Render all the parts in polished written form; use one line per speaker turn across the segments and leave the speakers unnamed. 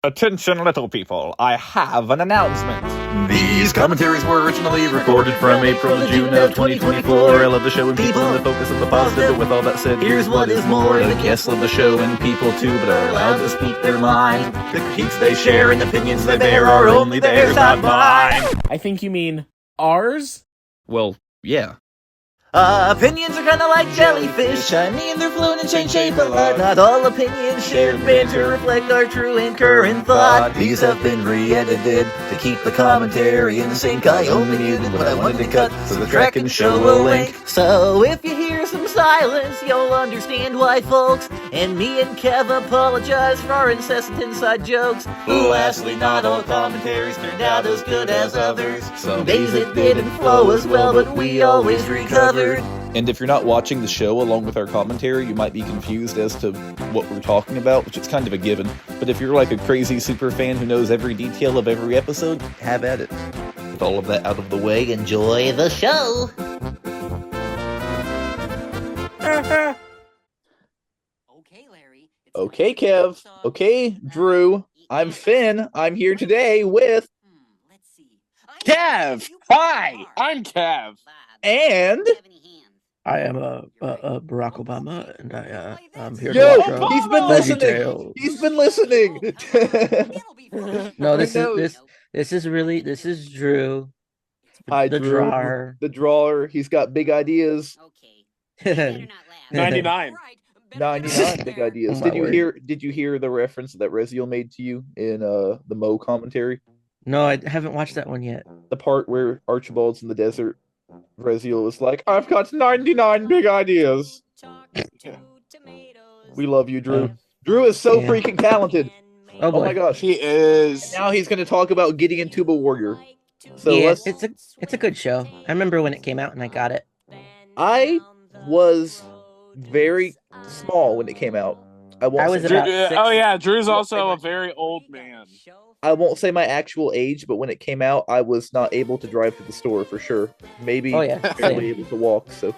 Attention, little people, I have an announcement.
These commentaries were originally recorded from April to June of 2024. I love the show and people and the focus of the positive, but with all that said, here's what is more. The guests love the show and people too, but are allowed to speak their mind. The critiques they share and opinions they bear are only theirs, not mine.
I think you mean ours?
Well, yeah.
Opinions are kinda like jellyfish, shiny and they're floating and change shape a lot. Not all opinions shared banter reflect our true and current thought. These have been re-edited to keep the commentary in sync. I only muted what I wanted to cut so the track can show a link. So if you hear some silence, you'll understand why, folks. And me and Kev apologize for our incessant inside jokes. Lastly, not all commentaries turned out as good as others. Some days it didn't flow as well, but we always recovered.
And if you're not watching the show along with our commentary, you might be confused as to what we're talking about, which is kind of a given. But if you're like a crazy super fan who knows every detail of every episode, have at it. With all of that out of the way,
Enjoy the show!
Okay, Larry.
Okay, Kev. Okay, Drew. I'm Finn. I'm here today with...
Let's see.
Kev! Hi! I'm Kev.
And...
I am Barack Obama, and I'm here to
Yo,
watch
he's been listening!
VeggieTales.
He's been listening!
No, this is Drew.
Hi,
The
Drew.
drawer.
The drawer. He's got big ideas.
Okay.
99.
99 big ideas.
Oh, my
Did you hear the reference that Reziel made to you in the Mo commentary?
No, I haven't watched that one yet.
The part where Archibald's in the desert, Reziel was like, I've got 99 big ideas. We love you, Drew. Drew is so freaking talented.
Oh, boy.
My gosh.
He is.
Now he's going to talk about Gideon Tuba Warrior. So
Yeah,
let's...
it's a good show. I remember when it came out and I got it.
I was very small when it came out. I
I was
say,
about six.
Oh yeah, Drew's also a very old man.
I won't say my actual age, but when it came out, I was not able to drive to the store for sure. Maybe
Oh, yeah,
barely
same.
able to walk. So,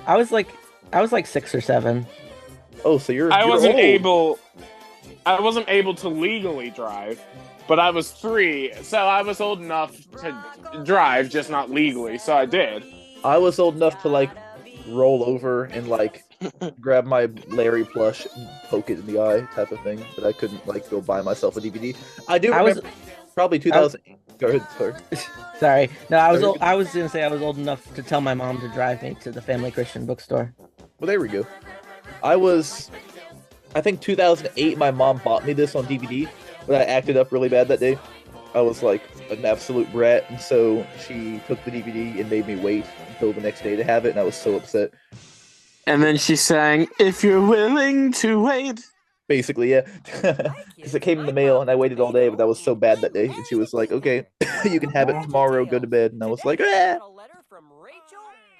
I was like 6 or 7.
oh, so you're
I
you're
wasn't
old.
able to legally drive, but I was 3, so I was old enough to drive, just not legally, so I did.
I was old enough to like roll over and like grab my Larry plush and poke it in the eye type of thing, but I couldn't like go buy myself a DVD. I do
I
remember
was
probably 2008. Go ahead, sorry.
sorry. No, I was gonna say I was old enough to tell my mom to drive me to the Family Christian bookstore.
Well, there we go. I think 2008, my mom bought me this on DVD, but I acted up really bad that day. I was like an absolute brat, and so she took the DVD and made me wait until the next day to have it, and I was so upset.
And then she sang, "If you're willing to wait."
Basically, yeah. Because it came in the mail, and I waited all day, but I was so bad that day, and she was like, okay, you can have it tomorrow, go to bed, and I was like, eh.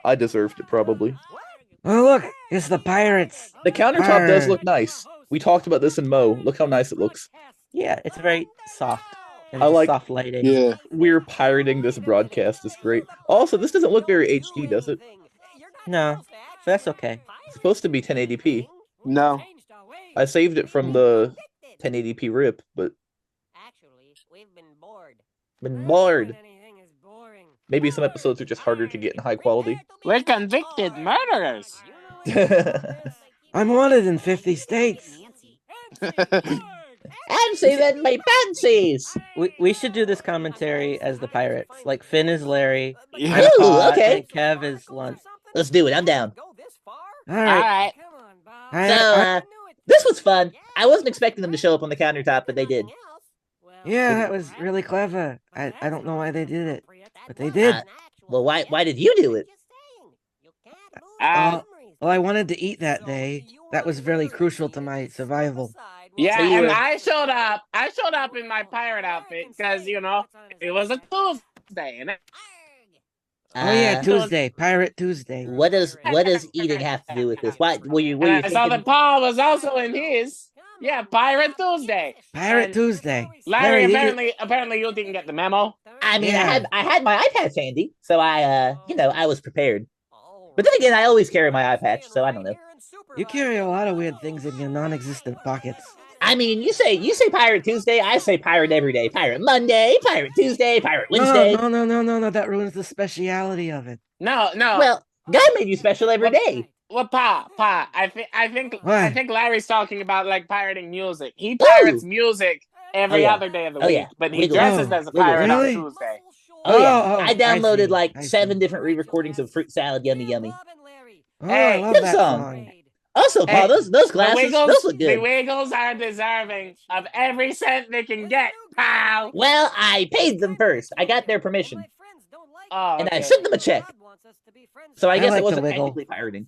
I deserved it, probably.
Oh, look, it's the pirates.
The countertop does
Arr.
look nice. We talked about this in Mo. Look how nice it looks.
Yeah, it's very soft. And
I
it's
like-
soft lighting.
Yeah.
We're pirating this broadcast. It's great. Also, this doesn't look very HD, does it?
No, but that's okay.
It's supposed to be 1080p.
No.
I saved it from the 1080p rip, but
Actually, we've been bored.
been bored.
Anything is boring.
Maybe some episodes are just harder to get in high quality.
We're convicted murderers.
I'm wanted in 50 states.
I'm saving my fancies.
We should do this commentary as the pirates. Like Finn is Larry,
Yeah.
I'm
Ooh,
Todd,
okay.
and Kev is Lunt.
Let's do it. I'm down.
All right.
So, this was fun. I wasn't expecting them to show up on the countertop, but they did.
Yeah, that was really clever. I don't know why they did it, but they did.
Well, why did you do it?
Uh,
Well, I wanted to eat that day. That was very crucial to my survival.
Yeah,
So you
and
were-
I showed up. I showed up in my pirate outfit because it was a Tuesday, and
Oh yeah, Tuesday, Pirate Tuesday.
What does eating have to do with this? Why were you
I saw that
thinking?
Paul was also in his. Yeah, Pirate Tuesday.
Pirate
And
Tuesday.
Larry,
did you-
apparently you didn't get the memo.
I mean,
Yeah.
I had my eye patch handy, so I was prepared. But then again, I always carry my eye patch, so I don't know.
You carry a lot of weird things in your non-existent pockets.
I mean, you say Pirate Tuesday, I say Pirate every day. Pirate Monday, Pirate Tuesday, Pirate Wednesday.
No. That ruins the speciality of it.
No.
Well, God made you special every day.
Well, Pa, I think
What?
Larry's talking about like pirating music. He pirates
Ooh.
music every
yeah.
other day of the
Oh,
week,
yeah.
but he
Wiggle.
dresses
Oh,
as a
wiggle.
pirate
Really?
on Tuesday.
Oh yeah,
Oh,
I downloaded
see,
like
I see.
7 different re-recordings of Fruit Salad, Yummy Yummy.
Oh,
Hey,
I love
good
that
song.
song.
Also,
Hey,
Paul, those glasses, those look
The
good.
Wiggles are deserving of every cent they can get, pal.
Well, I paid them first. I got their permission,
Oh,
and I
okay.
sent them a check. So I guess
like
it
to
wasn't
wiggle.
technically pirating.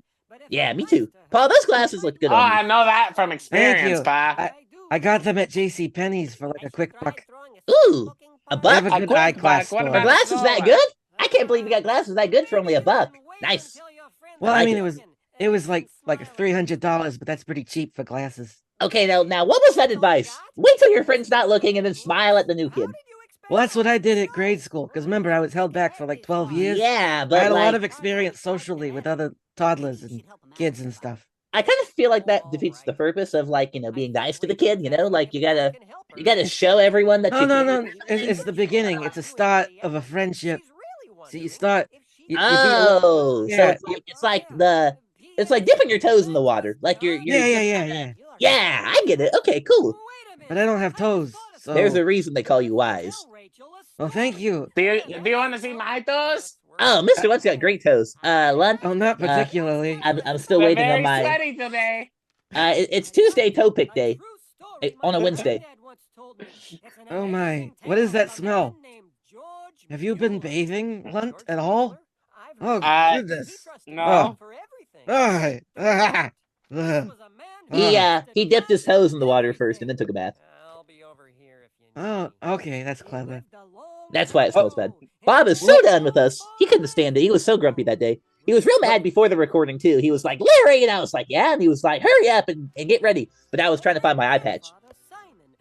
Yeah, me too. Paul, those glasses look good
Oh,
on
I
you.
know that from
Thank
experience,
you.
Pa.
I got them at J.C. Penney's for like a quick buck.
Ooh, a
They
buck?
have a
A
good
quick
eye class
buck, what
store.
Are
about-
glasses that good? I can't believe you got glasses that good for only a buck. Nice.
Well,
I
I
like
mean,
it.
it was like $300, but that's pretty cheap for glasses.
Okay, now what was that advice? Wait till your friend's not looking and then smile at the new kid.
Well, that's what I did at grade school. Because remember, I was held back for like 12 years.
Yeah,
I
but
had a lot
like,
of experience socially with other toddlers and kids and stuff.
I kind of feel like that defeats the purpose of like, being nice to the kid, like you gotta show everyone that
No,
you
no,
care.
no. It's the beginning. It's a start of a friendship. So you start. You be
Oh, so
yeah,
it's like dipping your toes in the water. Like you're
yeah.
Yeah, I get it. Okay, cool.
But I don't have toes. So
There's a reason they call you wise.
well, thank you.
Do you want to see my toes?
Oh, Mr. One's got great toes. Lund,
Oh, not particularly.
I'm still
They're
waiting on
very
my.
sweaty today.
It's Tuesday toe pick day on a Wednesday.
Oh my! What is that smell? Have you been bathing, Lunt, at all? Oh goodness!
No.
Oh, ugh.
He dipped his toes in the water first and then took a bath.
Oh, okay, that's clever.
That's why it smells bad. Bob is so done with us. He couldn't stand it. He was so grumpy that day. He was real mad before the recording too. He was like, Larry, and I was like, yeah, and he was like, hurry up and get ready. But I was trying to find my eye patch.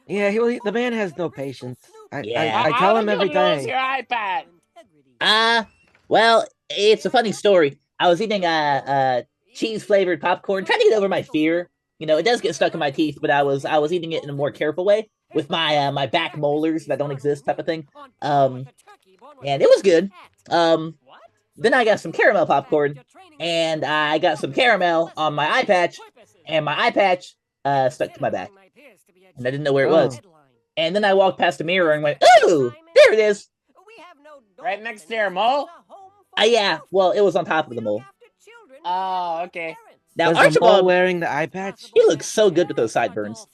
Yeah, the man has no patience.
Yeah.
I tell him every
Lose
day.
your iPad.
Well, it's a funny story. I was eating cheese flavored popcorn, trying to get over my fear. It does get stuck in my teeth, but I was eating it in a more careful way with my my back molars that don't exist type of thing. And it was good. Then I got some caramel popcorn, and I got some caramel on my eye patch, and my eye patch stuck to my back, and I didn't know where it was. And then I walked past a mirror and went, "Ooh, there it is!"
Right next to your mole?
Yeah. Well, it was on top of the mole.
Oh, okay.
Now
Was the mole
Archibald,
wearing the eye patch?
he looks so good with those sideburns.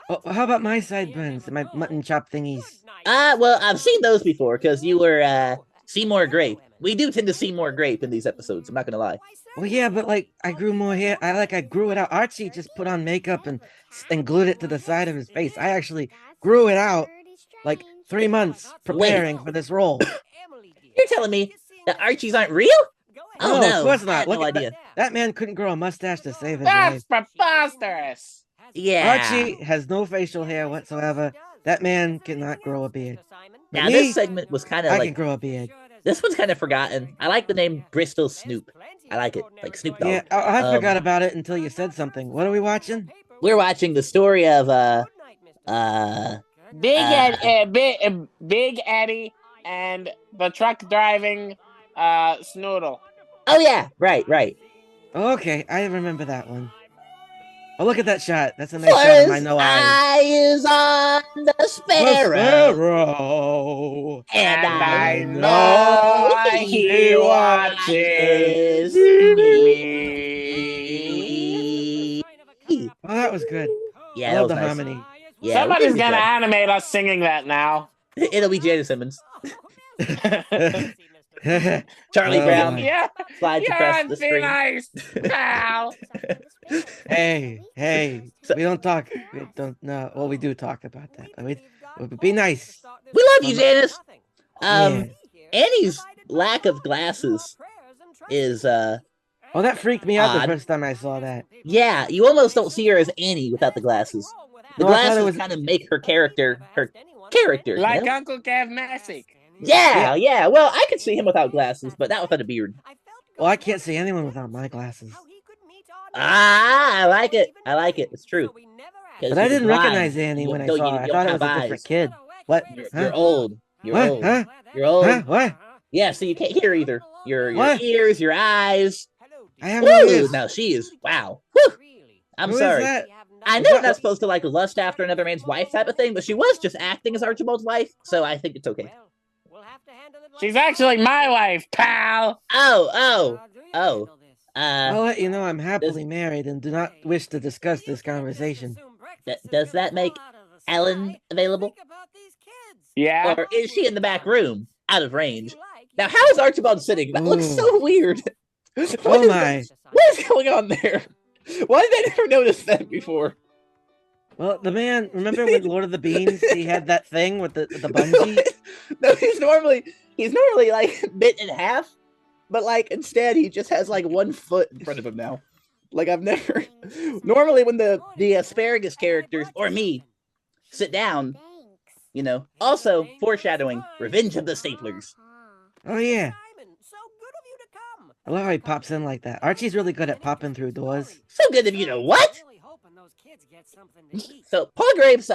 Oh, how about my sideburns? My mutton chop thingies?
Well, I've seen those before because you were Seymour Grape. We do tend to see more grape in these episodes. I'm not gonna lie.
Well, yeah, but like I grew more hair. I grew it out. Archie just put on makeup and glued it to the side of his face. I actually grew it out like 3 months preparing for this role.
You're telling me that Archies aren't real? Oh no,
of course
I
not.
had
Look
no
at
idea.
that man couldn't grow a mustache to save his
That's
life.
preposterous.
Yeah.
Archie has no facial hair whatsoever. That man cannot grow a beard.
Now
Me,
this segment was kind of
I can
like
grow a beard.
this one's kind of forgotten. I like the name Bristol Snoop. I like it, like Snoop Dogg.
Yeah, I
Um,
forgot about it until you said something. What are we watching?
We're watching the story of
Big Eddie and the truck driving Snoodle.
oh yeah, right.
Okay, I remember that one. Oh, look at that shot. That's a nice shot of my
First
no eyes.
eye is on the sparrow,
Sparrow.
and
I
I
know
know
he watches me.
Oh, that was good.
Yeah,
I
that
love
was
the
nice.
harmony.
Yeah,
Somebody's
we
gonna
did
animate us singing that now.
that. It'll be Jada Simmons, Charlie
Oh,
Brown.
my.
Yeah,
Slide to
you're
press
on
the
thin
screen.
ice, pal.
Hey, we don't talk. We don't. No, well, we do talk about that. But be nice.
We love you, Janice.
Yeah.
Annie's lack of glasses is
Oh, that freaked me out
Odd.
the first time I saw that.
yeah, you almost don't see her as Annie without the glasses. The
No, I thought it
glasses
was-
kind of make her character. You
Like
know?
Uncle Kev Messick.
Yeah. Well, I could see him without glasses, but not without a beard.
Well, I can't see anyone without my glasses.
I like it. It's true.
But I didn't recognize Annie when I saw her. I thought it was a different kid. What?
You're old. You're
What?
old.
Huh?
You're old.
Huh? What?
Yeah, so you can't hear either. Your
What?
ears, your eyes.
I have no
Ooh,
ears.
now she is. Wow. Whew. I'm
Who is
sorry.
that?
I know I'm not supposed to like lust after another man's wife type of thing, but she was just acting as Archibald's wife, so I think it's okay.
She's actually my wife, pal.
Oh.
I'll let you know I'm happily married and do not wish to discuss this conversation.
Does that make Ellen available?
Yeah.
Or is she in the back room, out of range? Now, how is Archibald sitting? That looks so weird.
Oh my.
What is going on there? Why did I never notice that before?
Well, the man, remember with Lord of the Beans, he had that thing with the bungee?
No, he's normally like bit in half, but like instead he just has like 1 foot in front of him now. Like I've never. Normally when the asparagus characters or me sit down, you know. Also foreshadowing Revenge of the Staplers.
Oh yeah. I love how he pops in like that. Archie's really good at popping through doors.
So good of you to what? So Palgrave's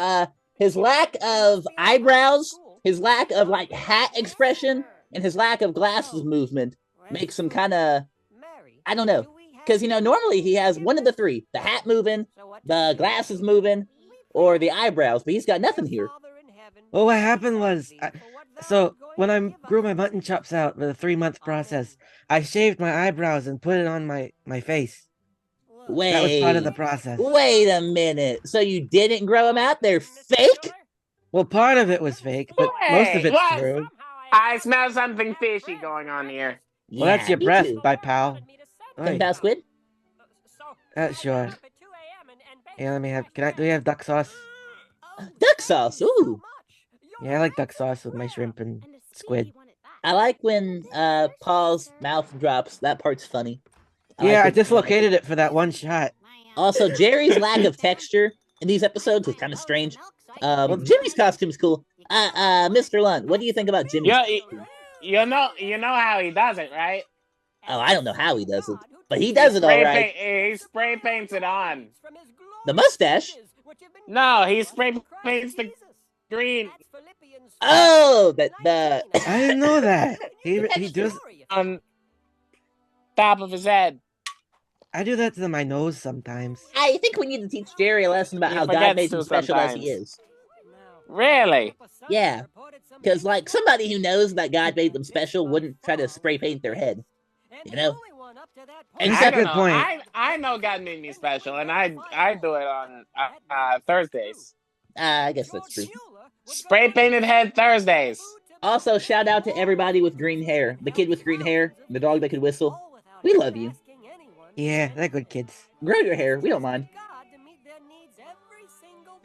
his lack of eyebrows, his lack of like hat expression, and his lack of glasses movement makes him kind of, I don't know, because you know normally he has one of the three: the hat moving, the glasses moving, or the eyebrows. But he's got nothing here.
Well, what happened was, so when I grew my mutton chops out with a 3-month process, I shaved my eyebrows and put it on my face.
Wait,
That was part of the process.
Wait a minute. So you didn't grow them out? They're fake?
Well, part of it was fake, but most of
Hey,
it's
what?
true.
I smell something fishy going on here.
Well, that's your
me
breath,
too.
my pal.
Something
Oi.
about squid?
Sure. Yeah, let me have. Do we have duck sauce?
Duck sauce. Ooh.
Yeah, I like duck sauce with my shrimp and squid.
I like when Paul's mouth drops. That part's funny.
Yeah, I
like it.
dislocated it for that one shot.
Also, Jerry's lack of texture in these episodes was kind of strange. Jimmy's costume's cool. Mr. Lund, what do you think about Jimmy's costume?
You know how he does it, right?
Oh, I don't know how he does it, but he does it all right.
He spray paints it on.
The mustache?
No, he spray paints the green
Oh,
I didn't know that. He does.
on top of his head.
I do that to my nose sometimes.
I think we need to teach Jerry a lesson about
He
how God
forgets
made him
to
special as he
sometimes.
is.
Really?
Yeah, because like somebody who knows that God made them special wouldn't try to spray paint their head. You know?
That's
I
a
don't
good
know.
point.
I know God made me special, and I do it on Thursdays.
I guess that's true.
Spray painted head Thursdays.
Also, shout out to everybody with green hair. The kid with green hair, the dog that could whistle. We love you.
Yeah, they're good kids.
Grow your hair, we don't mind.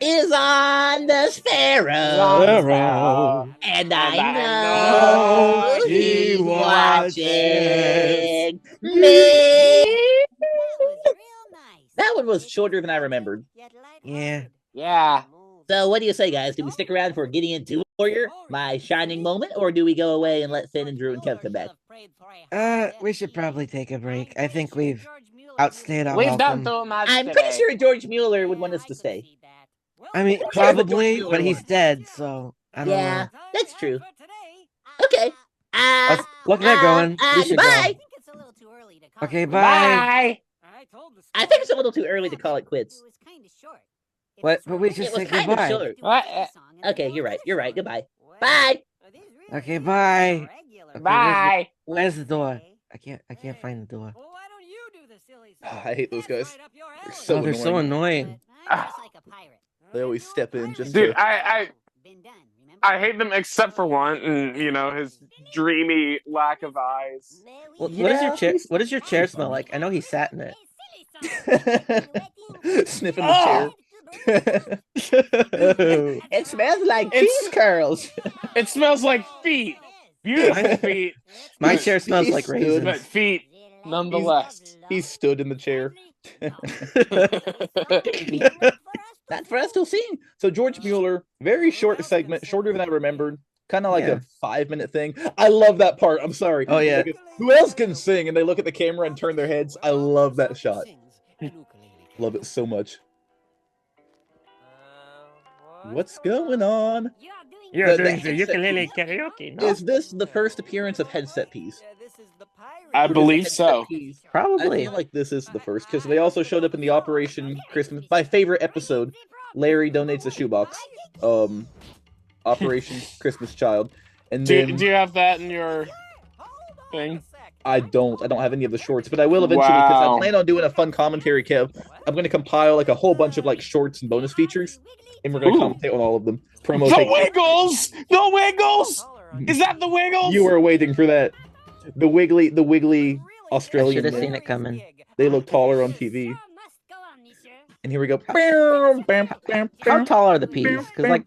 Is on the sparrow, and I know he's watching me. That one was shorter than I remembered.
Yeah.
Yeah.
So what do you say, guys? Do we stick around for Gideon Tuba Warrior, my shining moment, or do we go away and let Finn and Drew and Kev come back?
We should probably take a break. I think we've outstayed our
We've done
welcome.
too much
I'm
today.
pretty sure George Mueller would want us to stay.
I mean, probably, but he's dead, so I don't
Yeah,
know.
that's true. Okay.
Look at that going. We should
Bye.
go. Okay, bye.
Bye.
I think it's a little too early to call it quits.
What? But we should
It
say
was kind
goodbye.
of short.
What?
Okay, you're right. You're right. Goodbye. Bye.
Okay, bye. Okay,
Bye.
Where's the door? I can't find the door.
I hate those guys. They're
Oh, they're so annoying.
They always step in just
Dude,
to...
I hate them except for one, and his dreamy lack of eyes.
What does your chair? What does your chair smell like? I know he sat in it.
Sniffing the chair.
It smells like cheese curls.
It smells like feet. Beautiful feet,
My chair smells
He
like
stood-
raisins.
but feet nonetheless.
He stood in the chair.
Not for us to see.
So George Mueller, very short segment, shorter than I remembered. Kind of like
Yeah.
a 5-minute thing. I love that part. I'm sorry.
Oh, yeah.
Like, who else can sing? And they look at the camera and turn their heads. I love that shot. Love it so much. What's going on?
You're
The
doing the
headset
ukulele
piece.
karaoke, no?
Is this the first appearance of Headset Piece?
I
Or does
believe
Headset
so.
Piece- I
Probably.
feel like this is the first because they also showed up in the Operation Christmas. My favorite episode. Larry donates a shoebox. Operation Christmas Child, and
Do
then
you have that in your thing?
I don't have any of the shorts, but I will eventually because
Wow.
I plan on doing a fun commentary, Kev. I'm going to compile like a whole bunch of like shorts and bonus features, and we're going to
Ooh.
commentate on all of them. Promo
The
take-
Wiggles! The Wiggles! Is that the Wiggles?
You were waiting for that. The wiggly
I
Australian
should have
men.
seen it coming.
They look taller on TV. And here we go.
How tall are the peas? Because, like,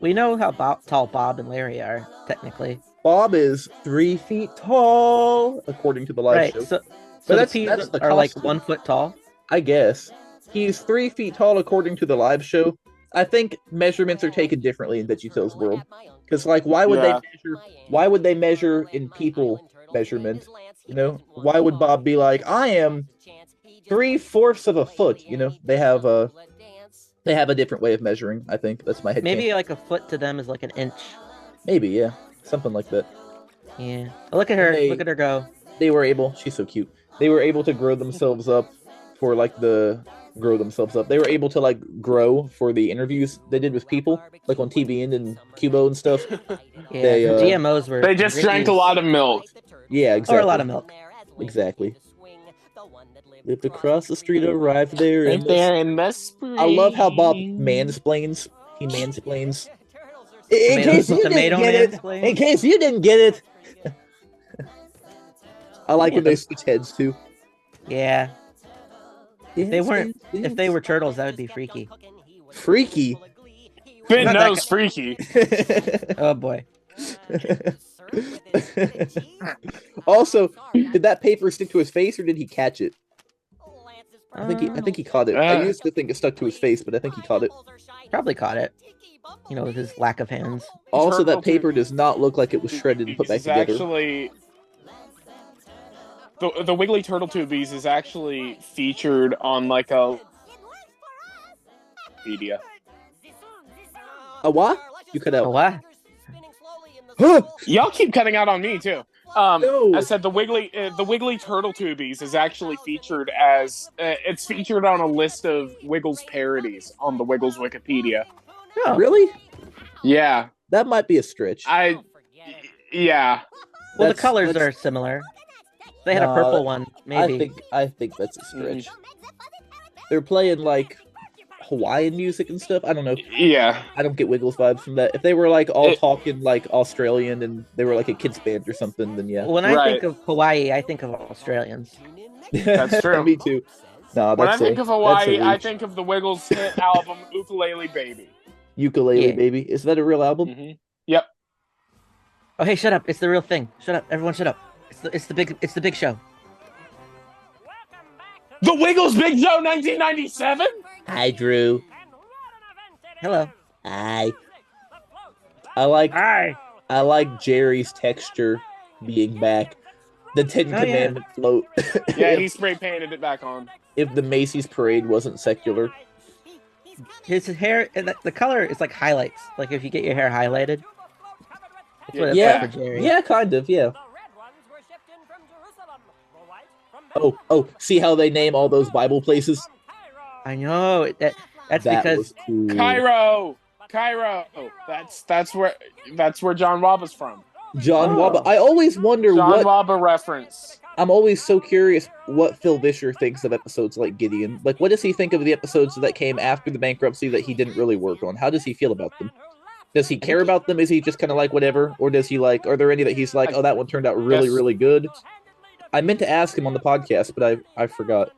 we know how tall Bob and Larry are, technically.
Bob is 3 feet tall, according to the live
Right,
show.
so
But
the
that's
peas
the
are, like,
costume.
1 foot tall.
I guess. He's 3 feet tall, according to the live show. I think measurements are taken differently in VeggieTales world. Because, like, why would
Yeah.
they measure in people measurement? You know, why would Bob be like, I am 3/4 of a foot? You know, they have a different way of measuring. I think that's my head.
Maybe, like, a foot to them is like an inch.
Maybe, yeah, something like that.
Yeah. Oh, look at her.
They-
Look at her go.
They were able. She's so cute. They were able to grow themselves up for like grow themselves up. They were able to like grow for the interviews they did with people, like on TVN and Cubo and stuff.
Yeah,
They,
the GMOs were.
They just drank a lot of milk.
Yeah, exactly.
Or a lot of milk.
Exactly. Lived across the street, arrived there.
Right there in the spring.
I love how Bob mansplains. He mansplains. In case you didn't
Tomato
get it.
mansplain?
In case you didn't get it. I like when they switch heads too.
Yeah. If they were turtles, that would be freaky.
freaky.
Finn
Not that
knows freaky.
Oh boy.
Also, did that paper stick to his face or did he catch it? I think he caught it. I used to think it stuck to his face, but I think he caught it.
Probably caught it. You know, with his lack of hands.
Also, that
Turtle
paper does not look like it was shredded and put back
It's
together.
actually the Wiggly Turtle Tubies is actually featured on like a media.
A what? You cut
Oh,
out.
what?
Huh!
Y'all keep cutting out on me too.
No.
I said the Wiggly Turtle Tubies is actually featured as it's featured on a list of Wiggles parodies on the Wiggles Wikipedia.
Oh.
Really?
Yeah,
That might be a stretch.
yeah.
Well, the
That's-
colors
that's-
are similar. They had a
No,
purple one, maybe.
I think that's a stretch. They're playing like Hawaiian music and stuff. I don't know.
Yeah.
I don't get Wiggles vibes from that. If they were like all
It-
talking like Australian and they were like a kids band or something, then yeah.
When I
Right.
think of Hawaii, I think of Australians.
That's true.
Me too. No,
When I
that's
think of Hawaii, I
reach.
think of the Wiggles hit album Ukulele Baby.
Ukulele
Yeah.
Baby. Is that a real album?
Mm-hmm. Yep.
Oh, hey, shut up! It's the real thing. Shut up, everyone! Shut up! It's the big show.
The Wiggles Big Show 1997?
Hi, Drew.
Hello.
Hi. I like Jerry's texture being back. The Ten
Oh, yeah.
Commandment float.
Yeah, he spray painted it back on.
If the Macy's parade wasn't secular.
His hair, and the color is like highlights. Like if you get your hair highlighted. That's what it's
Yeah.
like for Jerry.
Yeah, kind of, yeah. Oh, see how they name all those Bible places?
I know that's
That
because
was cool.
Cairo. That's where John Waba's from.
John
Oh.
Waba. I always wonder
John
what
Waba reference.
I'm always so curious what Phil Vischer thinks of episodes like Gideon. Like, what does he think of the episodes that came after the bankruptcy that he didn't really work on? How does he feel about them? Does he care about them? Is he just kind of like whatever? Or does he like, are there any that he's like, oh, that one turned out really,
Yes.
really good? I meant to ask him on the podcast, but I forgot.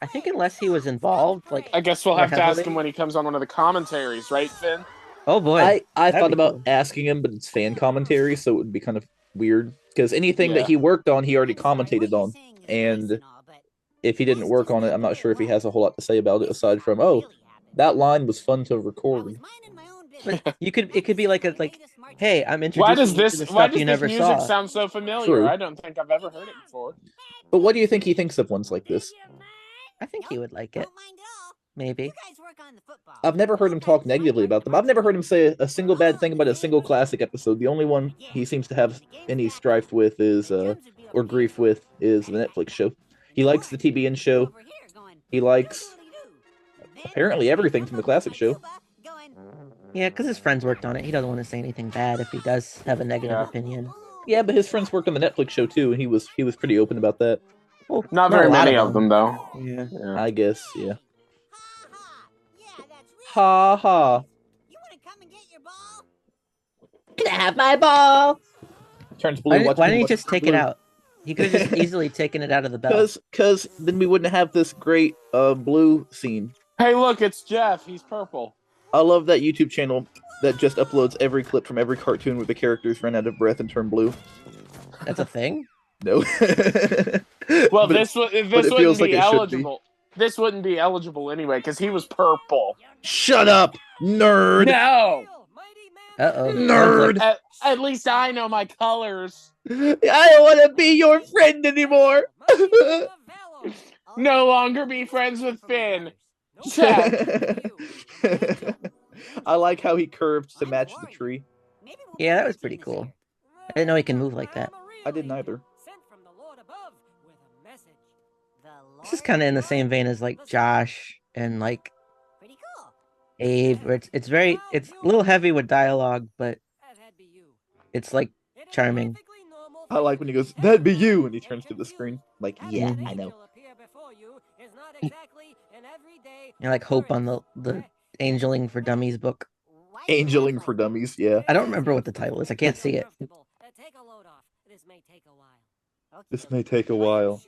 I think unless he was involved, like
I guess we'll
More
have to ask
heavily?
him when he comes on one of the commentaries, right, Finn?
oh boy,
I
that'd
thought
be
about
cool.
asking him, but it's fan commentary, so it would be kind of weird. Because anything
Yeah.
that he worked on, he already commentated on. And if he didn't work on it, I'm not sure if he has a whole lot to say about it aside from, oh, that line was fun to record.
But it could be like hey, I'm introducing
Why does
you to
this
the stuff
why
you
does this
never
music
saw.
sound so familiar?
True.
I don't think I've ever heard it before.
But what do you think he thinks of ones like this?
I think he would like it. maybe.
You guys work on the football.
I've never heard him talk negatively about them. I've never heard him say a single bad thing about a single classic episode. The only one he seems to have any strife with is, or grief with, is the Netflix show. He likes the TBN show. He likes apparently everything from the classic show.
Yeah, because his friends worked on it. He doesn't want to say anything bad if he does have a negative opinion.
Yeah, but his friends worked on the Netflix show too, and he was pretty open about that.
Well,
Not
a
very
lot
many of them, though.
Yeah,
Yeah.
I guess. Yeah.
Yeah, that's real.
Ha ha.
You want to come and get your ball?
Can I have my ball?
Turns blue.
Why didn't he
watch
just take it out? He could have just easily taken it out of the bell.
Because then we wouldn't have this great blue scene.
Hey, look, it's Jeff. He's purple.
I love that YouTube channel that just uploads every clip from every cartoon where the characters run out of breath and turn blue.
That's a thing?
No.
Well,
But
this
it
wouldn't
feels like
be
it should be.
eligible. This wouldn't be eligible anyway because he was purple.
Shut up, nerd.
No.
Uh-oh.
Nerd.
At least I know my colors.
I don't want to be your friend anymore.
No longer be friends with Finn. Check.
I like how he curved to match the tree.
Yeah, that was pretty cool. I didn't know he can move like that.
I didn't either.
This is kind of in the same vein as like Josh and like Abe, where it's a little heavy with dialogue, but it's like charming.
I like when he goes, "That'd be you," and he turns to the screen. Like, yeah, I know.
You're like Hope on the Angeling for Dummies book.
Angeling for Dummies, yeah.
I don't remember what the title is. I can't see it.
This may take a while.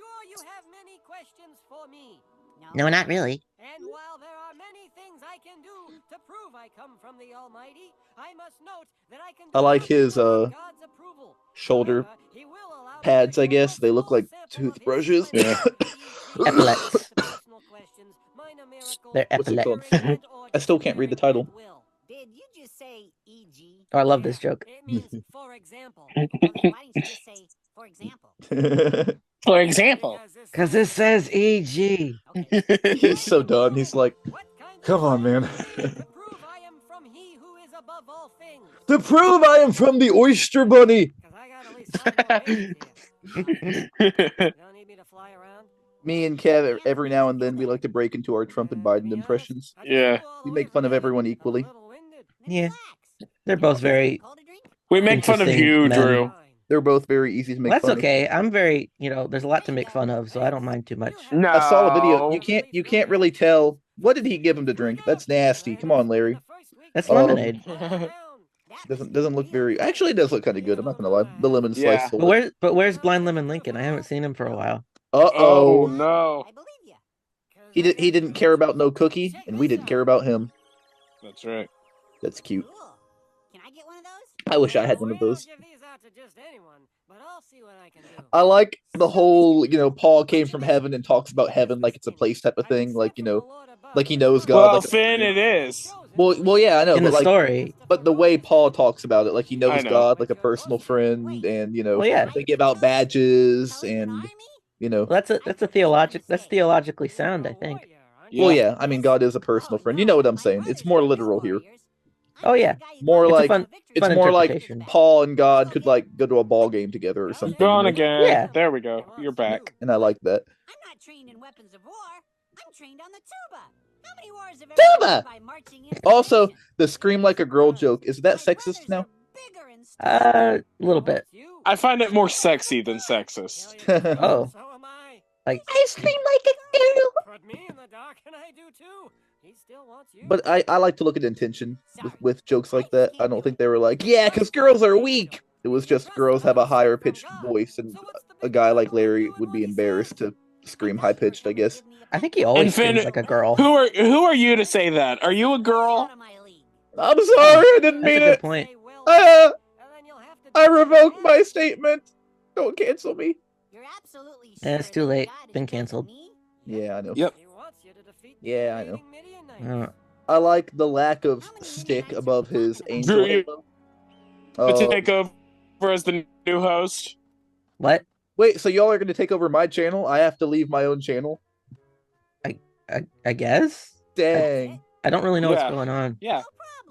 No, not really.
And while there are many things I can do to prove I come from the Almighty, I must note that I can
I like his
God's approval.
shoulder
However, he will allow
pads, I
me to
guess. They look like
sample of his
toothbrushes.
Yeah.
Epaulets.
personal questions, minor miracles,
They're
What's it
epaulets.
called? I still can't read the title.
Did you just say e.g.?
Oh, I love this joke.
It means for example. Well, then why didn't you just say for example?
For example.
Because it says EG.
He's so done. He's like, come on, man.
To prove I am from he who is above all things.
To prove I am from the Oyster Bunny.
'Cause I got at least 5 more babies here. You don't need me to fly around?
Me and Kev, every now and then, we like to break into our Trump and Biden impressions.
Yeah.
We make fun of everyone equally.
Yeah. They're both very...
We make fun of
Interesting
you,
men.
Drew.
They're both very easy to make
That's
fun
okay. I'm very, there's a lot to make fun of, so I don't mind too much.
No.
of. I saw a video. You can't really tell. What did he give him to drink? That's nasty. Come on, Larry.
That's
Um,
lemonade.
Doesn't look very. Actually, it does look kind of good. I'm not gonna lie. The lemon slice.
Yeah.
sold
But where's Blind Lemon Lincoln? I haven't seen him for a while.
Oh
Uh-oh.
no.
I believe you.
He didn't care about no cookie, and we didn't care about him.
That's right.
That's cute.
Cool. Can I get one of those?
I wish I had one of those.
Give these out to just anyone, but I'll see what I can do.
I like the whole, Paul came from heaven and talks about heaven like it's a place type of thing, like he knows God.
Well,
like
Finn, it is.
well, yeah, I know,
In
but
the story.
but the way Paul talks about it, like he
I
knows
know.
God like a personal friend, and
Well, yeah.
they give out badges, and
Well, that's theologically sound, I think.
well, yeah, I mean, God is a personal friend. You know what I'm saying? It's more literal here.
Oh, yeah.
More
It's a
like
fun
it's more like
interpretation.
Paul and God could like go to a ball game together or something.
Gone again.
Yeah.
There we go. You're back.
And I like that.
I'm not trained in weapons of war. I'm trained on the tuba. How many wars have
Tuba!
by marching in
Also, the scream like a girl joke, is that sexist now?
A little bit.
I find it more sexy than sexist.
Oh.
So am I.
Like,
I scream like a girl.
Put me in the dark and I do too. He still wants you.
But I like to look at intention with jokes like that. I don't think they were like, yeah, because girls are weak. It was just girls have a higher pitched voice, and a guy like Larry would be embarrassed to scream high pitched, I guess.
I think he always
And Finn-
screams like a girl.
Who are you to say that? Are you a girl?
I'm sorry, I didn't
That's a
mean
good
it.
point.
I revoke my statement. Don't cancel me.
You're absolutely
Eh, it's too late. Been canceled.
Yeah, I know.
Yep.
Yeah, I know.
Uh,
I like the lack of stick above his angel.
Drew, you-
elbow.
To take over as the new host.
what?
Wait, so y'all are going to take over my channel? I have to leave my own channel?
I guess?
Dang.
I don't really know what's
Yeah.
going on.
Yeah.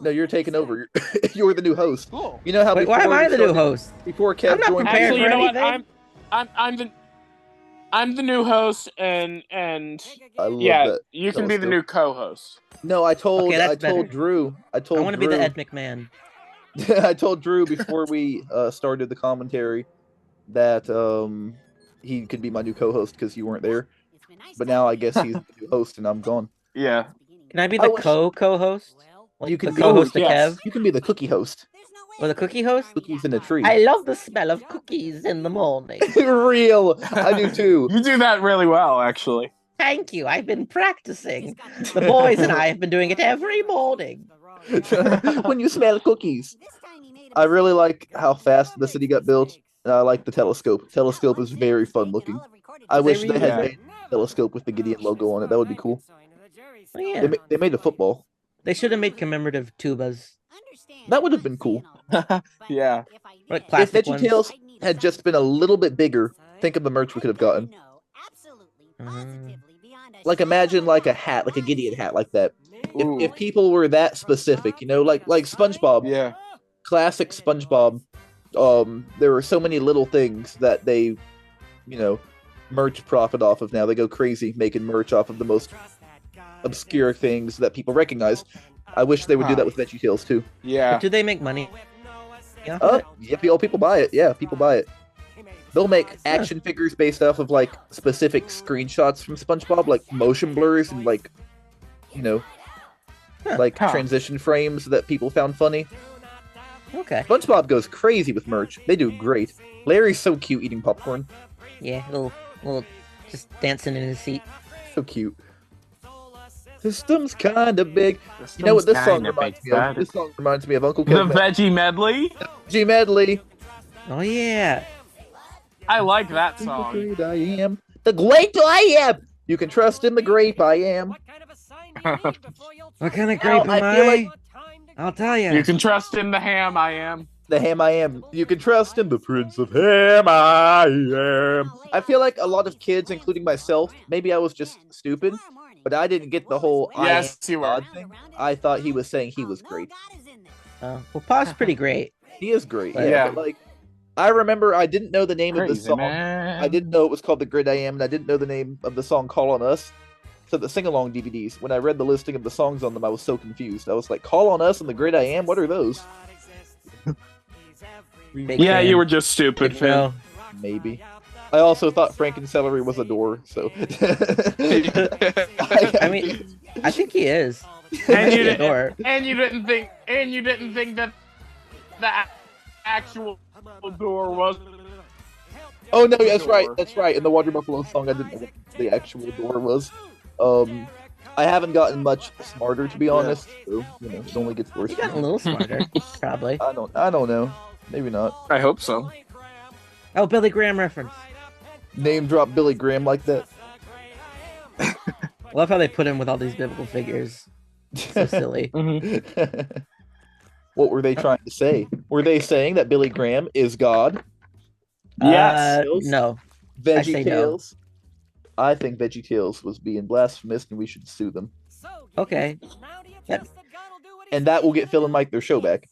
No, you're taking over. You're the new host.
Cool.
You know how
Wait, why am
before
I
we
the new
started-
host?
Before Kev
I'm not
joined,
prepared
Actually,
for
you know what?
anything.
I'm the new host, and
I love
yeah,
that.
you can be the
telescope.
new co-host.
No, I told
Okay, that's better.
Drew. I
I
told
want to
Drew.
be the Ed McMahon.
I told Drew before we started the commentary that he could be my new co-host because you weren't there. But now I guess he's the new host and I'm gone.
Yeah.
Can I be
I
the
wish-
co-host? Like
You can
the
be-
co-host to
yes.
Kev?
You can be the cookie host.
Or the cookie host?
Cookies in a tree.
I love the smell of cookies in the morning.
Real. I do too.
You do that really well, actually.
Thank you. I've been practicing. The boys and I have been doing it every morning.
When you smell cookies. I really like how fast the city got built. And I like the telescope. Telescope is very fun looking. I wish they had
Yeah.
made a telescope with the Gideon logo on it. That would be cool.
Oh, yeah.
They made a football.
They should have made commemorative tubas.
That would have been cool.
Yeah.
Like
If
plastic ones.
VeggieTales had just been a little bit bigger, think of the merch we could have gotten. Like imagine like a hat, like a Gideon hat like that.
Ooh.
If people were that specific, you know, like SpongeBob,
Yeah.
classic SpongeBob, there were so many little things that they, you know, merch profit off of now. They go crazy making merch off of the most obscure things that people recognize. I wish they would do that with VeggieTales too.
Yeah.
But do they make money? Yeah.
Yeah, people buy it. Yeah, people buy it. They'll make action figures based off of like specific screenshots from SpongeBob, like motion blurs and like, you know, like transition frames that people found funny.
Okay.
SpongeBob goes crazy with merch. They do great. Larry's so cute eating popcorn.
Yeah, little just dancing in his seat.
So cute. System's kind of big. You know what this song reminds me of? This song reminds me of Uncle
The
Kev.
Veggie Medley?
G Medley.
Oh yeah.
I like that
The
song.
great I am. The great I am. You can trust in the grape I am.
What kind of grape am
I feel like-
I'll tell you.
You can trust in the ham I am.
The ham I am. You can trust in the Prince of Ham I am. I feel like a lot of kids, including myself, maybe I was just stupid, but I didn't get the whole
Yes,
I am
you were.
God thing. I thought he was saying he was great.
Well, Pa's pretty great.
He is great. Yeah.
Yeah.
But like, I remember I didn't know the name of the
Crazy,
song.
man.
I didn't know it was called The Grid I Am, and I didn't know the name of the song Call on Us. So the sing-along DVDs, when I read the listing of the songs on them, I was so confused. I was like, Call on Us and The Grid I Am? What are those?
Big
Yeah,
fan.
you were just stupid,
Big
Finn.
Phil.
Maybe. I also thought Franken Celery was a door, so...
I mean, I think he is.
And you
Or-
didn't, and you didn't think that the actual door was.
Oh no, that's right. In the Water Buffalo song, I didn't know what the actual door was. I haven't gotten much smarter, to be honest. So, you know, it only gets worse.
He got a little smarter, probably.
I don't know. Maybe not.
I hope so.
Oh, Billy Graham reference.
Name drop Billy Graham like that.
I love how they put him with all these biblical figures. So silly.
What were they trying to say? Were they saying that Billy Graham is God?
Yes.
No. I say no.
VeggieTales? I think VeggieTales was being blasphemous, and we should sue them.
Okay.
And that will get Phil and Mike their show back.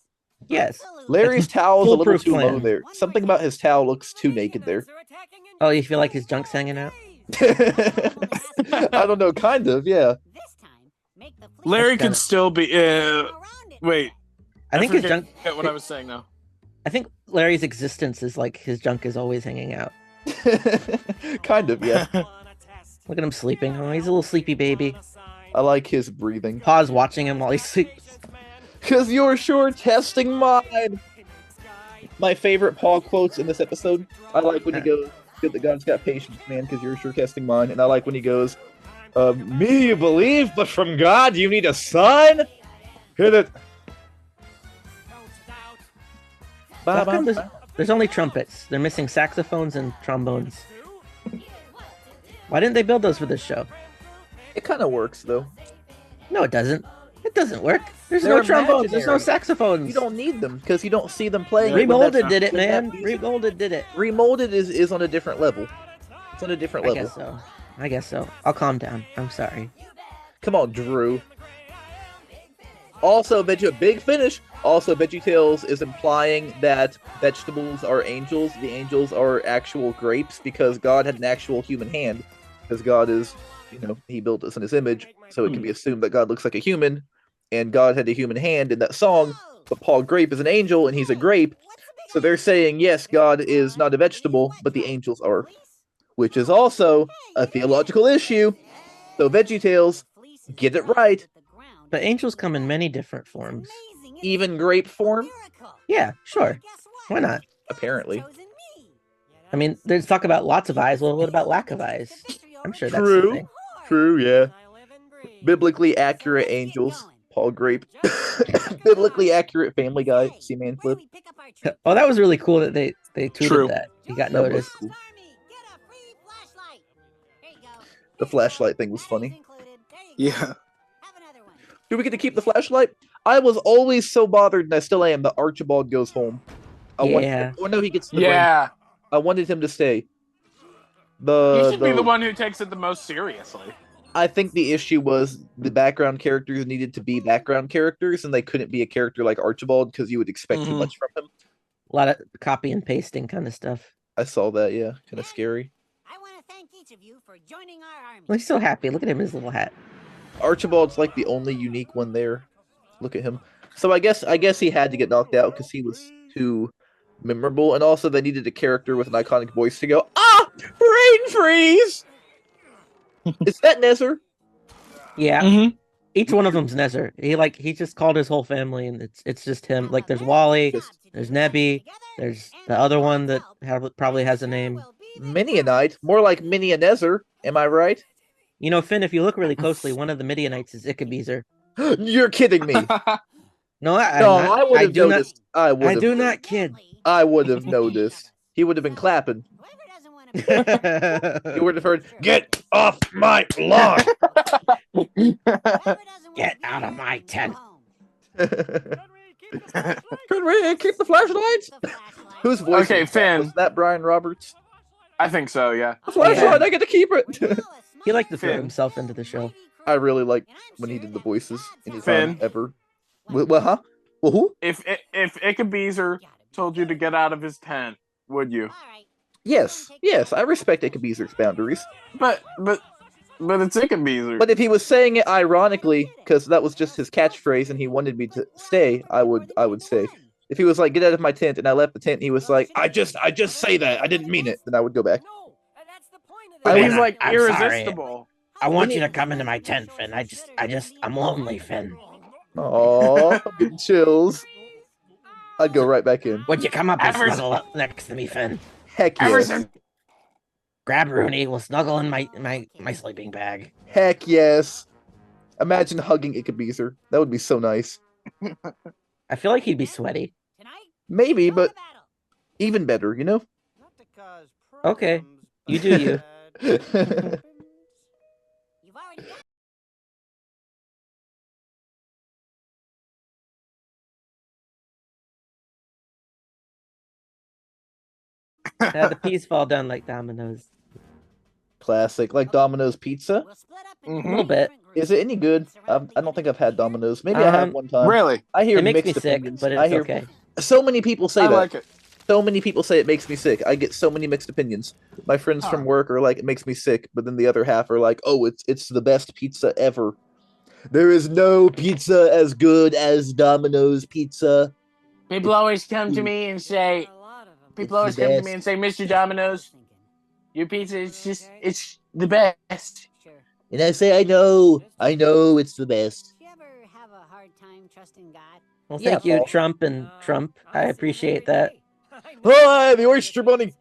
Yes.
Larry's towel is a little
Foolproof
too low
plan.
there. Something about his towel looks too naked there.
Oh, you feel like his junk's hanging out?
I don't know, kind of, yeah.
Larry
That's kinda-
could still be. Wait.
I think his
forget
junk.
what I was saying now.
I think Larry's existence is like his junk is always hanging out.
Kind of, yeah.
Look at him sleeping. Oh, he's a little sleepy baby.
I like his breathing.
Pa's watching him while he sleeps.
Cause you're sure testing mine. My favorite Paul quotes in this episode. I like when he goes, "Good that God's got patience, man, because you're sure testing mine." And I like when he goes, "Me you believe, but from God you need a son." Hit it.
How come there's only trumpets? They're missing saxophones and trombones. Why didn't they build those for this show?
It kind of works though.
No, it doesn't. It doesn't work. There's
They're
no trombones. There's no
imaginary.
saxophones.
You don't need them because you don't see them playing. it when
Remolded
that's-
did it,
when that
man.
music-
Remolded did it.
Remolded is on a different level. It's on a different
I
level.
guess so. I guess so. I'll calm down. I'm sorry.
Come on, Drew. Also, Big Finish. Also, VeggieTales is implying that vegetables are angels. The angels are actual grapes because God had an actual human hand. Because God is, he built us in his image. So it can be assumed that God looks like a human. And God had a human hand in that song. But Paul Grape is an angel and he's a grape. So they're saying, yes, God is not a vegetable, but the angels are. Which is also a theological issue. So VeggieTales, get it right.
But angels come in many different forms.
Even grape form?
Yeah, sure. Why not?
Apparently.
I mean, there's talk about lots of eyes. Well, what about lack of eyes? I'm sure that's the thing.
True, yeah. Biblically accurate angels. Paul Grape. Biblically accurate Family Guy. Seaman Flip.
Oh, that was really cool that they tweeted
True.
that. He got
That was
noticed.
cool. The flashlight thing was funny.
Yeah.
Do we get to keep the flashlight? I was always so bothered, and I still am, that Archibald goes home.
Yeah.
No, he gets the
Yeah.
brain. I wanted him to stay.
He should be the one who takes it the most seriously.
I think the issue was the background characters needed to be background characters, and they couldn't be a character like Archibald because you would expect too much from him.
A lot of copy and pasting kind of stuff.
I saw that, yeah. Kind of scary.
I want to thank each of you for joining our army.
Well, he's so happy. Look at him in his little hat.
Archibald's like the only unique one there. Look at him. So I guess he had to get knocked out because he was too memorable, and also they needed a character with an iconic voice to go, brain freeze! Is that Nezzer?
Yeah. Each one of them's Nezzer. He just called his whole family, and it's just him. Like there's Wally, there's Nebby, there's the other one that probably has a name.
Midianite, more like Mini and Nezzer. Am I right?
You know, Finn, if you look really closely, one of the Midianites is Ickabeezer.
You're kidding me.
No,
I would have noticed.
I do not kid.
I would have noticed. He would have been clapping. He would have heard, "Get off my lawn!"
Get out of my tent.
Could we keep the flashlights? Whose voice?
Okay, Finn.
Was that Brian Roberts?
I think so, yeah.
The flashlight, I get to keep it.
He liked to throw
Finn.
himself into the show.
I really liked when he did the voices anytime
Finn.
ever. Well, huh? Well, who?
If Ickabeezer told you to get out of his tent, would you?
Yes, I respect Ickabeezer's boundaries.
But it's Ickabeezer.
But if he was saying it ironically, because that was just his catchphrase, and he wanted me to stay, I would stay. If he was like, "Get out of my tent," and I left the tent, and he was like, "I just say that, I didn't mean it," then I would go back.
But he's
I'm
like
sorry.
irresistible.
I want you to come into my tent, Finn. I'm lonely, Finn.
Aww, I'm getting chills. I'd go right back in.
Would you come up and
Ever-
snuggle up next to me, Finn?
Heck
Ever
yes.
since
Grab Rooney. We'll snuggle in my sleeping bag.
Heck yes. Imagine hugging Ickabeezer. That would be so nice.
I feel like he'd be sweaty.
Maybe, but even better, you know?
Okay, you do you.
You've already
The peas fall down like dominoes.
Classic. Like Domino's Pizza?
A little bit.
Is it any good? I don't think I've had Domino's. Maybe I have one time.
really,
I hear
It makes me
mixed
sick,
opinions.
but
I
it's
hear
okay.
so many people say
I
that.
like it.
So many people say it makes me sick. I get so many mixed opinions. My friends from work are like, "It makes me sick," but then the other half are like, "Oh, it's the best pizza ever." There is no pizza as good as Domino's pizza.
People always come to me and say, "Mr. Domino's, your pizza it's the best."
And I say, I know it's the best.
Do you ever have a hard time trusting God?
Well,
Yeah,
thank you,
Paul.
Trump and Trump. I appreciate that.
Hi, the oyster bunny.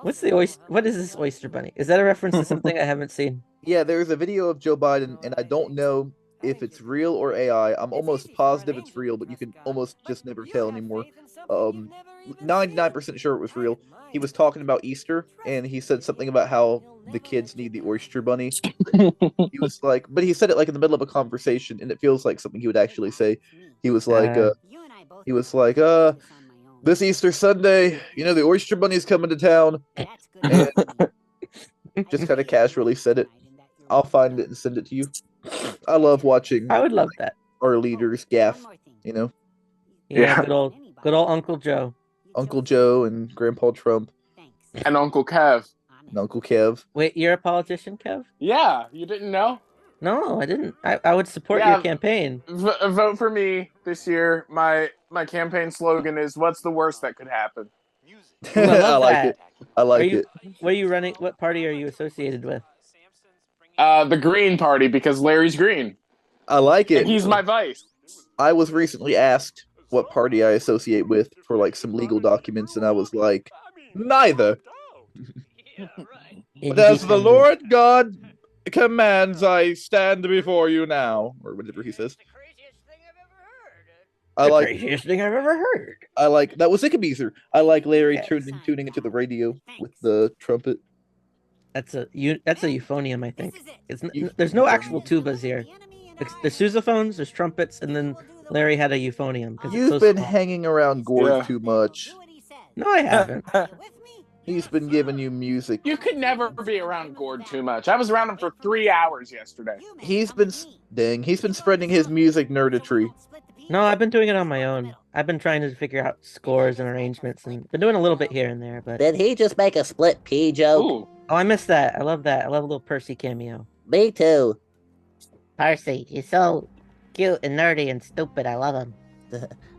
What's the oyster? What is this oyster bunny? Is that a reference to something I haven't seen?
Yeah, there's a video of Joe Biden, and I don't know if it's real or AI. I'm almost positive it's real, but you can almost just never tell anymore. 99% sure it was real. He was talking about Easter, and he said something about how the kids need the oyster bunny. He was like, but he said it like in the middle of a conversation, and it feels like something he would actually say. He was like, this Easter Sunday, the oyster bunny's coming to town. And just kind of casually said it. I'll find it and send it to you. I love watching
I would love that.
our leaders gaff. You know,
Yeah.
Good old Uncle Joe.
Uncle Joe and Grandpa Trump
And Uncle Kev.
and Uncle Kev.
Wait, you're a politician, Kev?
Yeah, you didn't know?
No, I didn't. I would support
Yeah.
your campaign.
Vote for me this year. My campaign slogan is, "What's the worst that could happen?"
Ooh, I love
like
that.
it. I like it.
What are you running? What party are you associated with?
The Green Party, because Larry's green.
I like it.
And he's my vice.
I was recently asked what party I associate with for like some legal documents, and I was like, neither. But as the Lord God commands, I stand before you now, or whatever he says. I like
craziest thing I've ever heard.
I like that was Ickabeezer. I like Larry tuning into the radio with the trumpet.
That's a euphonium, I think. There's no actual tubas here. There's sousaphones, there's trumpets, and then Larry had a euphonium.
You've been hanging around Gord too much.
No, I haven't.
He's been giving you music.
You could never be around Gord too much. I was around him for 3 hours yesterday.
He's been spreading his music nerditry.
No, I've been doing it on my own. I've been trying to figure out scores and arrangements, and been doing a little bit here and there. But
Did he just make a split pea joke?
Ooh.
oh, I missed that. I love that. I love a little Percy cameo.
Me too.
Percy, he's so cute and nerdy and stupid. I love him.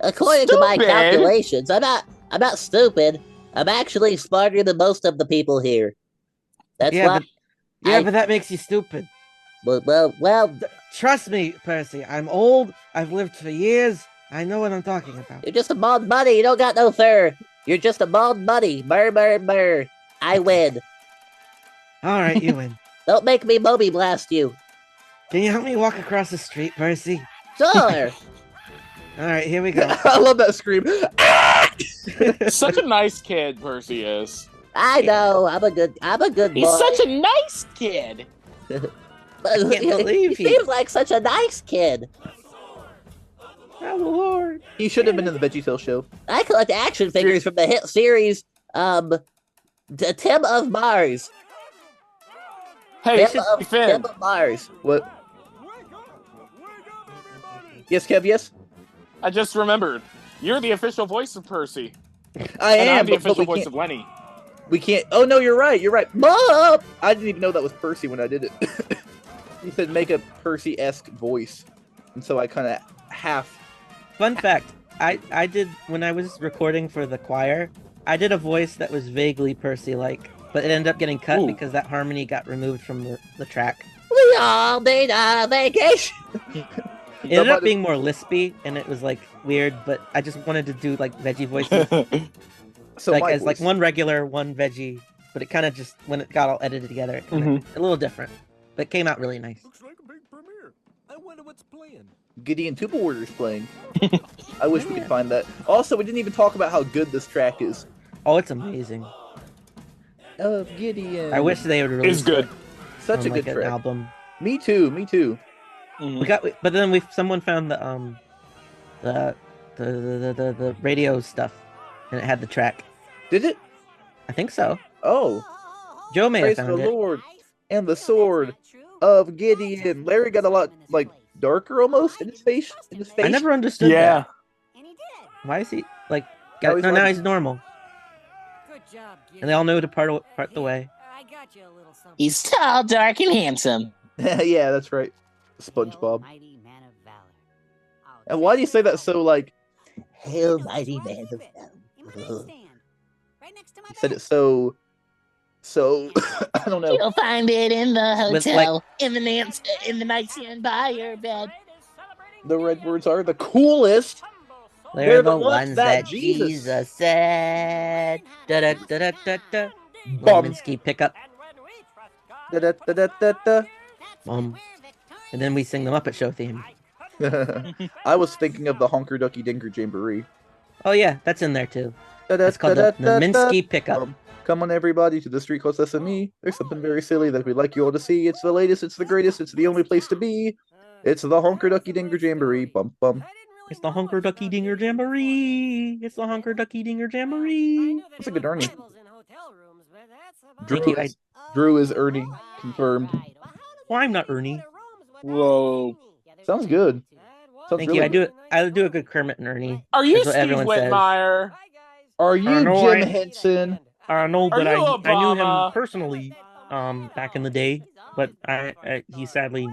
According to my
Stupid?
calculations, I'm not stupid. I'm actually smarter than most of the people here. That's why.
But that makes you stupid.
Well,
Trust me, Percy. I'm old. I've lived for years. I know what I'm talking about.
you're just a bald bunny. You don't got no fur. You're just a bald bunny. Burr, burr, burr. I win.
All right, you win.
Don't make me Moby blast you.
Can you help me walk across the street, Percy?
Sure.
All right, here we go.
I love that scream.
Such a nice kid, Percy is.
I know. I'm a good boy.
He's such a nice kid.
I
can't believe
he seems like such a nice kid.
Oh, Lord.
He should have been in the VeggieTales show.
I collect action figures from the hit series, Tim of Mars.
Hey,
Tim
Finn.
of Mars.
What? Yes, Kev, yes?
I just remembered. You're the official voice of Percy.
I
And
am,
I'm the
but
official
we
voice
can't,
of Lenny.
we can't... Oh, no, you're right, Mom! I didn't even know that was Percy when I did it. He said make a Percy-esque voice. And so I kind of half...
Fun fact, I did, when I was recording for the choir, I did a voice that was vaguely Percy-like, but it ended up getting cut because that harmony got removed from the track.
We all need a vacation.
It ended up being more lispy, and it was like weird, but I just wanted to do like veggie voices,
So
like
my
as like
voice.
one regular, one veggie, but it kind of just, when it got all edited together, it kinda, a little different, but it came out really nice.
Looks like a big premiere. I wonder what's playing.
Gideon Tuba Warrior's playing. I wish we could find that. Also, we didn't even talk about how good this track is.
Oh, it's amazing.
Of Gideon.
I wish they would release
It's good.
Such a
like
good
an
track.
album.
Me too, me too.
But then someone found the radio stuff, and it had the track.
Did it?
I think so.
Oh.
Joe may have
Praise the
found it.
Lord and the sword of Gideon. Larry got a lot like darker almost in his face.
I never understood
Yeah.
that. Why is he like?
Now he's
now
like-
he's normal,
Good job,
and they all know to part the way.
I got you a little something.
He's tall, dark, and handsome.
Yeah, that's right. SpongeBob.
Mighty man of valor.
And why do you say that so like?
Hail, mighty man of valor.
You said it so. I don't know.
You'll find it in the
With,
hotel, in the nightstand by your bed.
The red words are the coolest.
They're the ones that Jesus said. Da da da da da da.
Bum.
Lewinsky pickup.
Da, da, da, da, da, da.
And then we sing the Muppet Show theme.
I was thinking of the Honker Ducky Dinker Jamboree.
Oh yeah, that's in there too.
Da, da,
That's called
da,
the
da, da,
Minsky pickup.
Come on, everybody, to the street called Sesame. There's something very silly that we'd like you all to see. It's the latest, it's the greatest, it's the only place to be. It's the Honker Ducky Dinker Jamboree. Bum bum.
It's the Honker Ducky Dinger Jamboree. It's the Honker Ducky Dinger Jamboree.
That's a good Ernie.
Thank you.
Drew is Ernie, confirmed.
Well, I'm not Ernie.
Whoa.
Sounds good. Sounds
Thank
really
you.
good.
I do a good Kermit and Ernie.
Are you
That's what
Steve
everyone says.
Whitmire?
Are you
no,
Jim
I-
Henson?
No, but
you
I knew him
Obama?
personally back in the day, but he sadly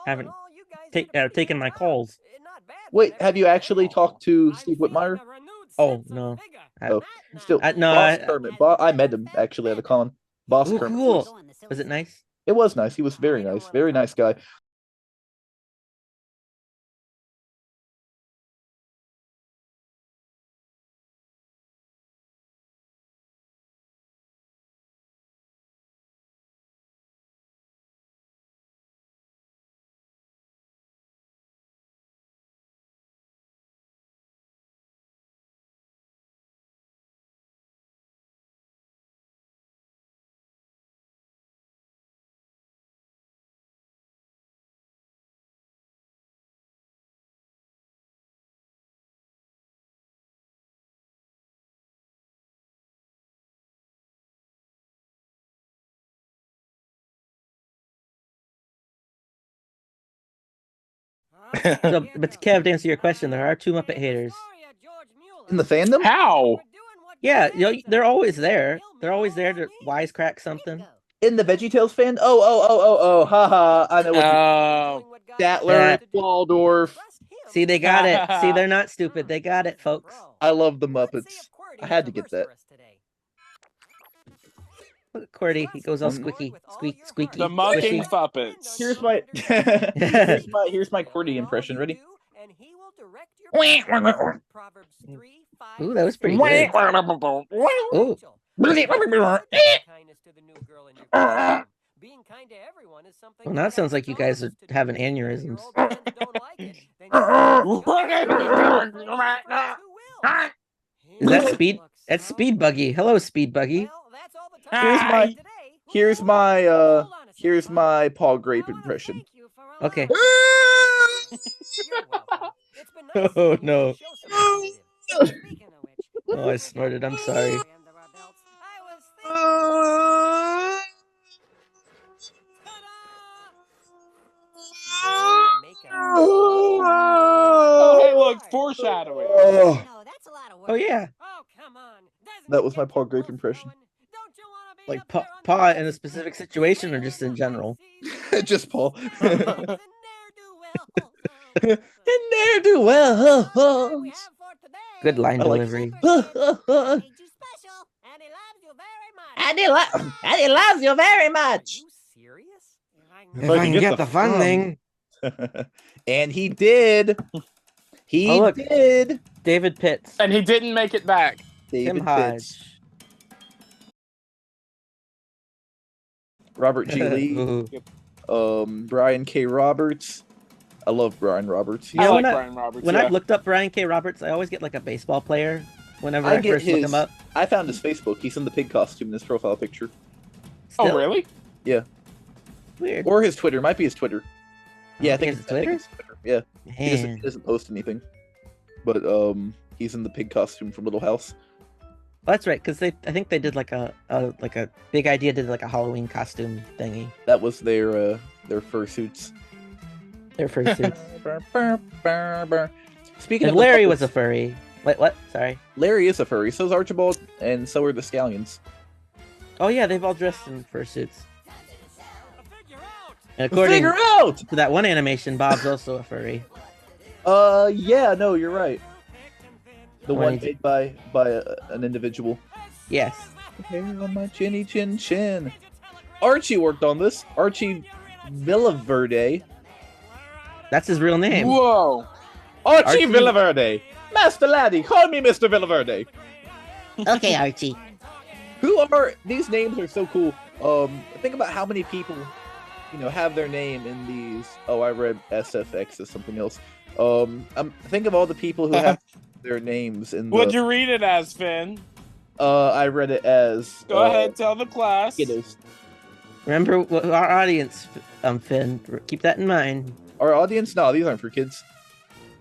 haven't taken my calls.
Wait, have you actually talked to Steve Whitmire?
Oh no.
Oh, still,
No,
Boss Kermit. I met him actually at a con. Boss
Ooh,
Kermit.
cool. Was it nice?
It was nice. He was very nice. Very nice guy.
So, but Kev, to answer your question, there are 2 Muppet haters.
In the fandom?
How?
Yeah, they're always there. They're always there to wisecrack something.
In the VeggieTales fan? Oh, haha. I know what Statler, Waldorf.
See, they got it. See, they're not stupid. They got it, folks.
I love the Muppets. I had to get that.
Look at Cordy. He goes all squeaky, squeaky.
The mucking
squishy.
puppets.
Here's my here's my Cordy impression. Ready?
Ooh, that was pretty good. Ooh. Well, now it sounds like you guys are having aneurysms. Is that Speed? That's Speed Buggy. Hello, Speed Buggy.
Here's my Paul Grape impression.
Okay. Oh no. Oh, I snorted. I'm sorry.
Oh, hey, look, foreshadowing.
Oh yeah.
That was my Paul Grape impression.
Like paw in a specific situation or just in general?
Just Paul. And there do well.
Good line
I like-
delivery.
And he loves you very much.
If I can get the fun thing.
And he did. He
Oh, look.
did.
David Pitts.
And he didn't make it back.
David
Tim
Pitts.
Hodge.
Robert G. Lee.
Ooh.
Brian K. Roberts. I love Brian Roberts.
Yeah,
I like
when
Brian Roberts.
When
yeah.
I've looked up Brian K. Roberts, I always get like a baseball player whenever
I
I
get
first look
his-
him up.
I found his Facebook. He's in the pig costume in his profile picture.
Oh,
Still?
really?
Weird.
Or his Twitter. Might be his Twitter. Yeah, I think
He has
it's
a Twitter?
it's Twitter. Yeah. He
Man.
doesn't post anything. But he's in the pig costume from Little House.
Well, that's right, because I think they did like a big idea, did like a Halloween costume thingy.
That was their fursuits.
Their fursuits.
Speaking
And
of
Larry
the
was a
Muppets,
furry. Wait, what? Sorry.
Larry is a furry. So is Archibald, and so are the Scallions.
Oh yeah, they've all dressed in fursuits. And according
Figure out.
to that one animation, Bob's also a furry.
Yeah, no, you're right. The
When
one
he
made by an individual.
Yes.
Hair on my chinny chin chin. Archie worked on this. Archie Villaverde.
That's his real name.
Whoa.
Archie
Archie-
Villaverde. Master Laddie, call me Mr. Villaverde.
Okay, Archie.
Who are these names are so cool. Think about how many people, have their name in these. Oh, I read SFX as something else. Think of all the people who have their names in the.
What'd you read it as, Finn?
I read it as.
Go ahead, tell the class.
Kiddos.
Remember what our audience, Finn. Keep that in mind.
Our audience? No, these aren't for kids.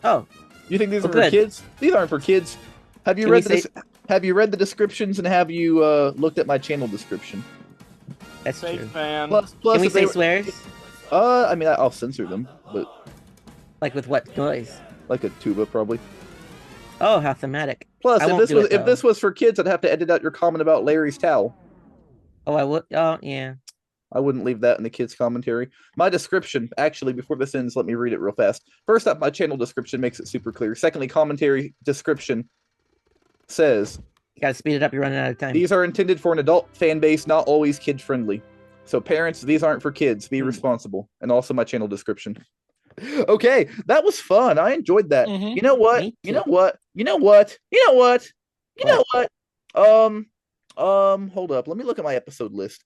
Oh,
You think these
Well,
are for
good.
kids? These aren't for kids. Have you
Can
read
we
the Have you read the descriptions and have you looked at my channel description?
that's
Fake
true.
fan.
Plus,
Can we
if they
say
were-
swears?
I mean, I'll censor them, but
Like with what noise?
like a tuba probably.
Oh, how thematic.
Plus,
I
if
won't do it,
if
though.
this was for kids, I'd have to edit out your comment about Larry's towel.
Oh, I would. Oh, yeah.
I wouldn't leave that in the kids' commentary. My description, actually, before this ends, let me read it real fast. First up, my channel description makes it super clear. Secondly, commentary description says,
You gotta speed it up. You're running out of time.
these are intended for an adult fan base, not always kid-friendly. So parents, these aren't for kids. Be responsible. And also my channel description. Okay, that was fun. I enjoyed that.
Mhm.
You know what?
Me
You
too.
know what? You know what? You know what? You know what? Hold up. Let me look at my episode list.